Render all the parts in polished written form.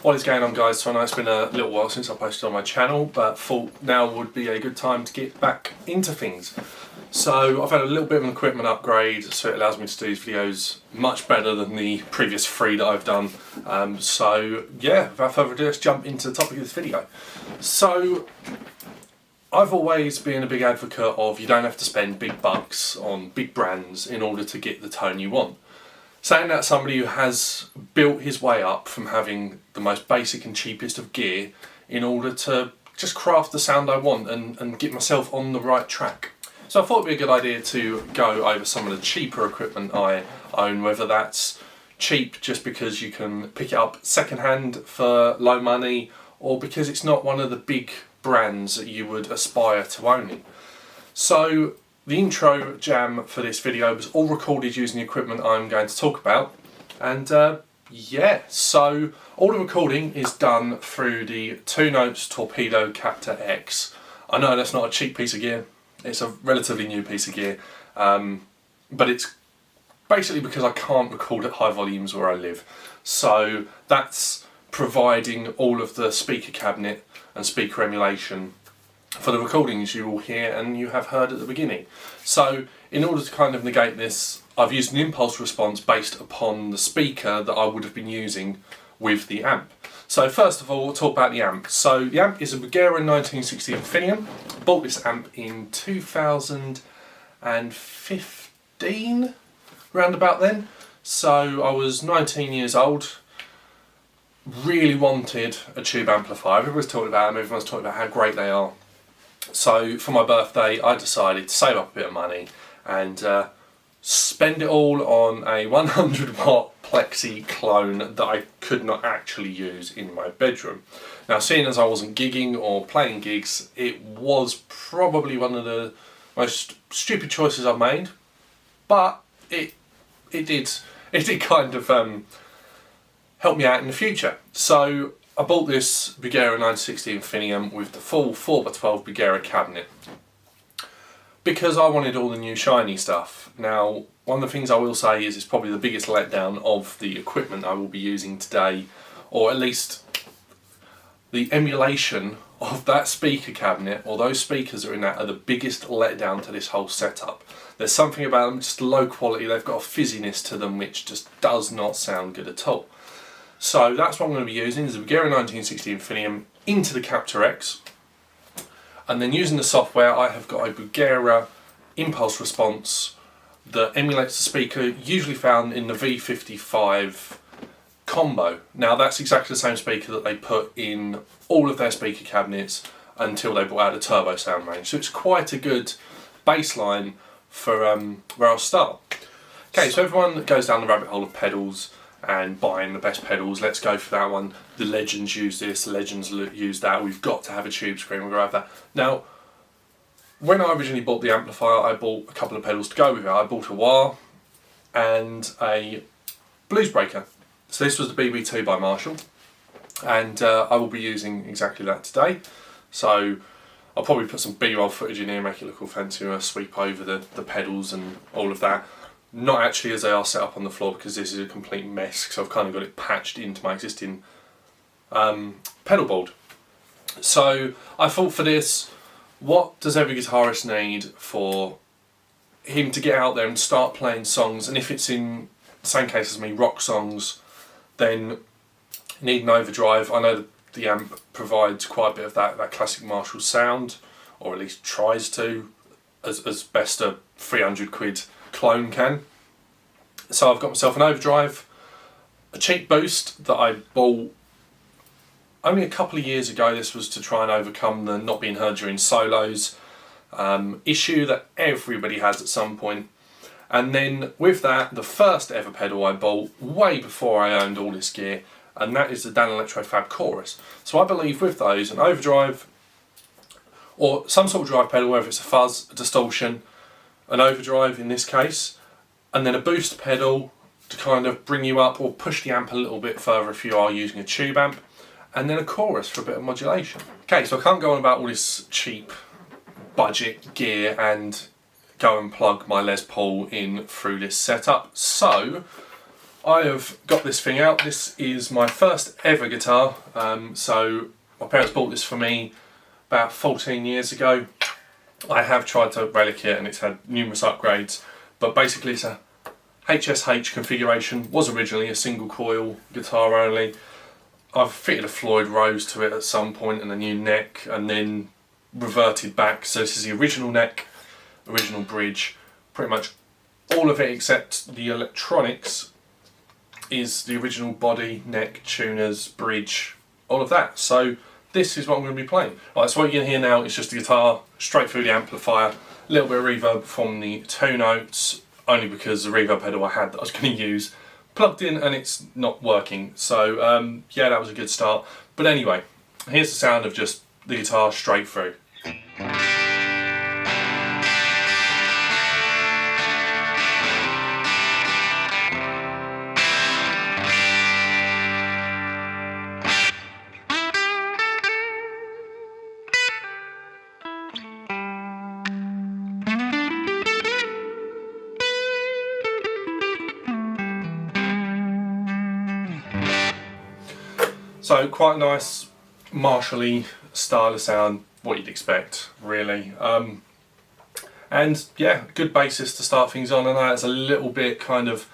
What is going on, guys? So I know it's been a little while since I posted on my channel, but thought now would be a good time to get back into things. So I've had a little bit of an equipment upgrade, so it allows me to do these videos much better than the previous 3 that I've done. So yeah, without further ado, let's jump into the topic of this video. So I've always been a big advocate of you don't have to spend big bucks on big brands in order to get the tone you want. Saying that, somebody who has built his way up from having the most basic and cheapest of gear in order to just craft the sound I want and get myself on the right track. So I thought it'd be a good idea to go over some of the cheaper equipment I own, whether that's cheap just because you can pick it up secondhand for low money, or because it's not one of the big brands that you would aspire to owning. So the intro jam for this video was all recorded using the equipment I'm going to talk about, and yeah, so all the recording is done through the Two Notes Torpedo Captor X. I know that's not a cheap piece of gear, it's a relatively new piece of gear, but it's basically because I can't record at high volumes where I live. So that's providing all of the speaker cabinet and speaker emulation for the recordings you will hear and you have heard at the beginning. So in order to kind of negate this, I've used an impulse response based upon the speaker that I would have been using with the amp. So first of all, we'll talk about the amp. So the amp is a Bugera 1960 Infinium. I bought this amp in 2015, round about then. So I was 19 years old, really wanted a tube amplifier. Everyone's talking about them, everyone's talking about how great they are. So for my birthday, I decided to save up a bit of money and spend it all on a 100 watt Plexi clone that I could not actually use in my bedroom. Now, seeing as I wasn't gigging or playing gigs, it was probably one of the most stupid choices I've made, but it did kind of help me out in the future. So I bought this Bugera 960 Infinium with the full 4x12 Bugera cabinet because I wanted all the new shiny stuff. Now, one of the things I will say is it's probably the biggest letdown of the equipment I will be using today, or at least the emulation of that speaker cabinet, or those speakers that are in that, are the biggest letdown to this whole setup. There's something about them, just low quality, they've got a fizziness to them which just does not sound good at all. So that's what I'm going to be using, is a Bugera 1960 Infinium into the Captor X, and then using the software I have got a Bugera impulse response that emulates the speaker usually found in the V55 combo. Now that's exactly the same speaker that they put in all of their speaker cabinets until they brought out the turbo sound range, so it's quite a good baseline for where I'll start. Okay, so everyone that goes down the rabbit hole of pedals and buying the best pedals, let's go for that one. The Legends use this, the Legends use that, we've got to have a tube screen, we're going to have that. Now, when I originally bought the amplifier, I bought a couple of pedals to go with it. I bought a wah and a blues breaker. So this was the BB2 by Marshall, and I will be using exactly that today. So I'll probably put some B-roll footage in here, make it look all fancy, and sweep over the pedals and all of that. Not actually as they are set up on the floor, because this is a complete mess, because I've kind of got it patched into my existing pedal board. So I thought, for this, what does every guitarist need for him to get out there and start playing songs? And if it's in the same case as me, rock songs, then you need an overdrive. I know the amp provides quite a bit of that classic Marshall sound, or at least tries to, as best a 300 quid clone can. So I've got myself an overdrive, a cheap boost that I bought only a couple of years ago. This was to try and overcome the not being heard during solos issue that everybody has at some point. And then with that, the first ever pedal I bought way before I owned all this gear, and that is the Danelectro Fab Chorus. So I believe with those, an overdrive or some sort of drive pedal, whether it's a fuzz, a distortion, an overdrive in this case, and then a boost pedal to kind of bring you up or push the amp a little bit further if you are using a tube amp, and then a chorus for a bit of modulation. Okay, so I can't go on about all this cheap budget gear and go and plug my Les Paul in through this setup, so I have got this thing out. This is my first ever guitar. So my parents bought this for me about 14 years ago. I have tried to relic it and it's had numerous upgrades, but basically it's a HSH configuration. Was originally a single coil guitar only. I've fitted a Floyd Rose to it at some point and a new neck, and then reverted back. So this is the original neck, original bridge, pretty much all of it except the electronics is the original body, neck, tuners, bridge, all of that. So this is what I'm going to be playing. Right, so what you're going to hear now is just the guitar straight through the amplifier, a little bit of reverb from the two notes, only because the reverb pedal I had that I was going to use plugged in and it's not working. So yeah, that was a good start. But anyway, here's the sound of just the guitar straight through. So quite a nice Marshall-y style of sound, what you'd expect really. And yeah, good basis to start things on. I know it's a little bit kind of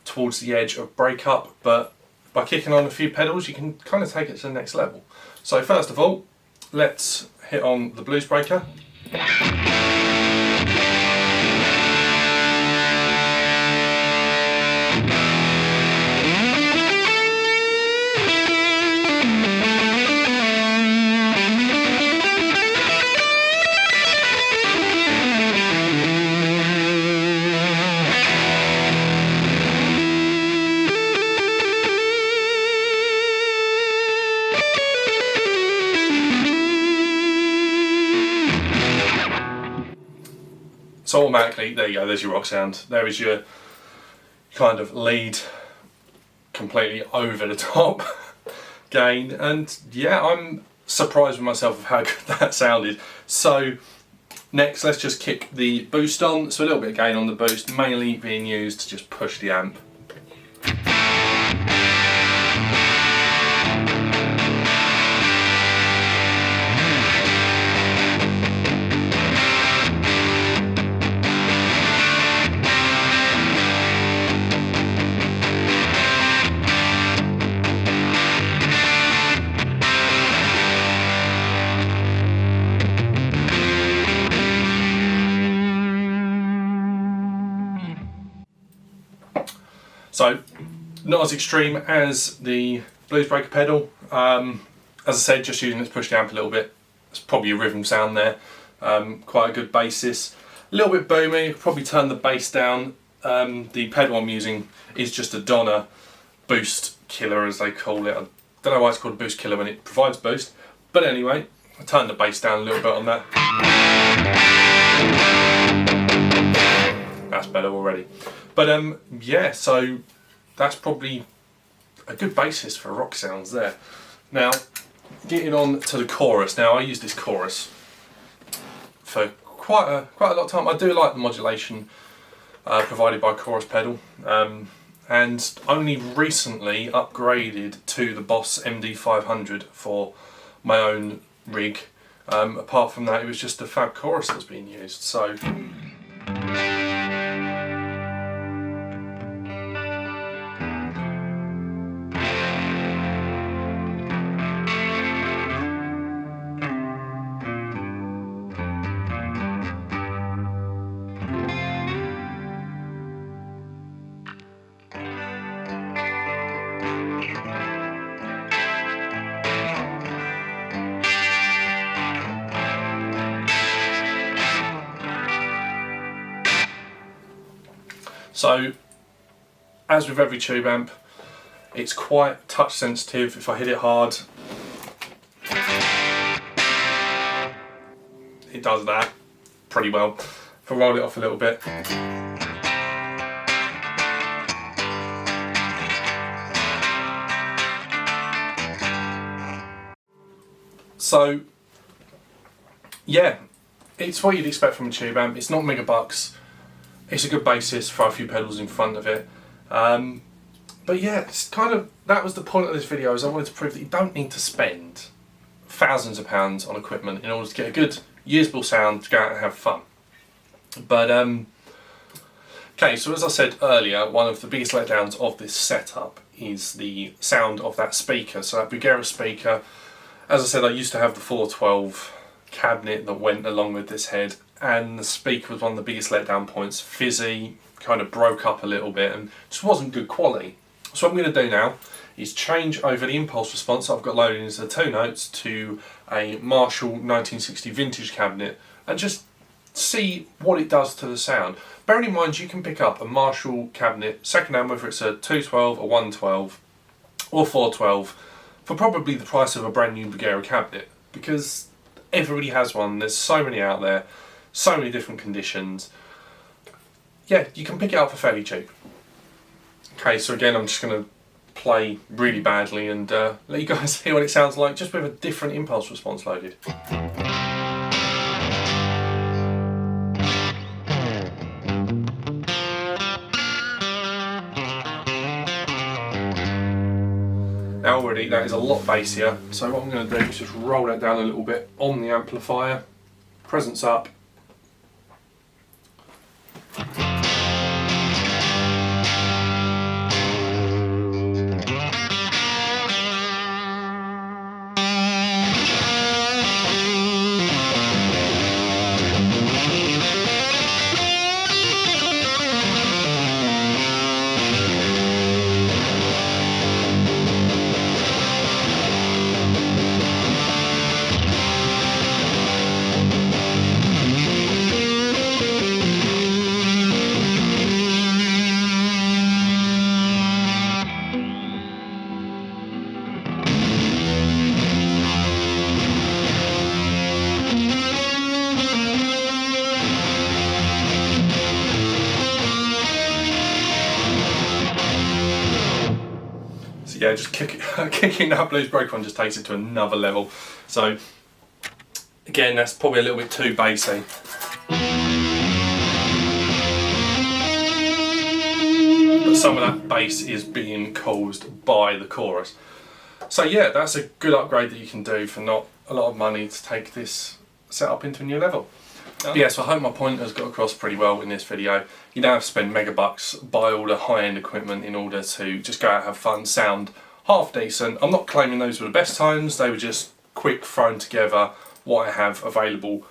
towards the edge of breakup, but by kicking on a few pedals you can kind of take it to the next level. So first of all, let's hit on the Blues Breaker. So automatically, there you go, there's your rock sound. There is your kind of lead, completely over the top gain. And yeah, I'm surprised with myself of how good that sounded. So next, let's just kick the boost on. So a little bit of gain on the boost, mainly being used to just push the amp. So, not as extreme as the Blues Breaker pedal. As I said, just using it to push the amp a little bit. It's probably a rhythm sound there. Quite a good basis. A little bit boomy, probably turn the bass down. The pedal I'm using is just a Donner Boost Killer, as they call it. I don't know why it's called a Boost Killer when it provides boost. But anyway, I turned the bass down a little bit on that. That's better already. But yeah, so that's probably a good basis for rock sounds there. Now, getting on to the chorus. Now, I use this chorus for quite a lot of time. I do like the modulation provided by Chorus Pedal, and only recently upgraded to the Boss MD500 for my own rig. Apart from that, it was just the Fab Chorus that's being used. So. So, as with every tube amp, it's quite touch sensitive. If I hit it hard, it does that pretty well. If I roll it off a little bit, so yeah, it's what you'd expect from a tube amp. It's not megabucks. It's a good basis for a few pedals in front of it. But yeah, it's kind of, that was the point of this video, is I wanted to prove that you don't need to spend thousands of pounds on equipment in order to get a good, usable sound to go out and have fun. But, okay, so as I said earlier, one of the biggest letdowns of this setup is the sound of that speaker. So that Bugera speaker, as I said, I used to have the 412 cabinet that went along with this head, and the speaker was one of the biggest letdown points. Fizzy, kind of broke up a little bit and just wasn't good quality. So what I'm going to do now is change over the impulse response that I've got loaded into the 2Notes to a Marshall 1960 vintage cabinet and just see what it does to the sound. Bearing in mind you can pick up a Marshall cabinet second hand, whether it's a 212, a 112 or 412, for probably the price of a brand new Bugera cabinet, because everybody has one. There's so many out there, so many different conditions. Yeah, you can pick it up for fairly cheap. Okay, so again, I'm just going to play really badly and let you guys hear what it sounds like, just with a different impulse response loaded. Now already that is a lot bassier, so what I'm going to do is just roll that down a little bit on the amplifier, presence up. Yeah, just kicking that Blues Broker one just takes it to another level. So again, that's probably a little bit too bassy. But some of that bass is being caused by the chorus. So yeah, that's a good upgrade that you can do for not a lot of money to take this setup into a new level. Yeah, so I hope my point has got across pretty well in this video. You don't have to spend mega bucks, buy all the high-end equipment in order to just go out and have fun, sound half decent. I'm not claiming those were the best tones, they were just quick thrown together, what I have available.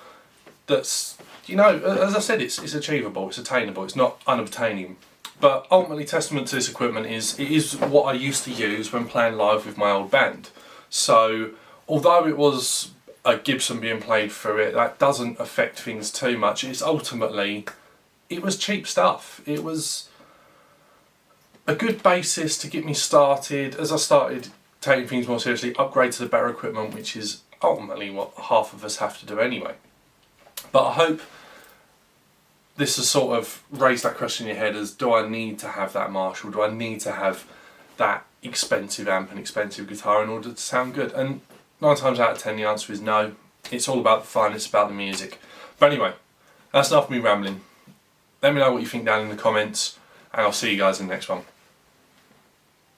That's, you know, as I said, it's achievable, it's attainable, it's not unobtaining. But ultimately, testament to this equipment is, it is what I used to use when playing live with my old band. So, although it was a Gibson being played through it, that doesn't affect things too much. It's ultimately, it was cheap stuff. It was a good basis to get me started. As I started taking things more seriously, upgrade to the better equipment, which is ultimately what half of us have to do anyway. But I hope this has sort of raised that question in your head as, do I need to have that Marshall? Do I need to have that expensive amp and expensive guitar in order to sound good? And 9 times out of 10 the answer is no. It's all about the fun, it's about the music. But anyway, that's enough of me rambling. Let me know what you think down in the comments, and I'll see you guys in the next one.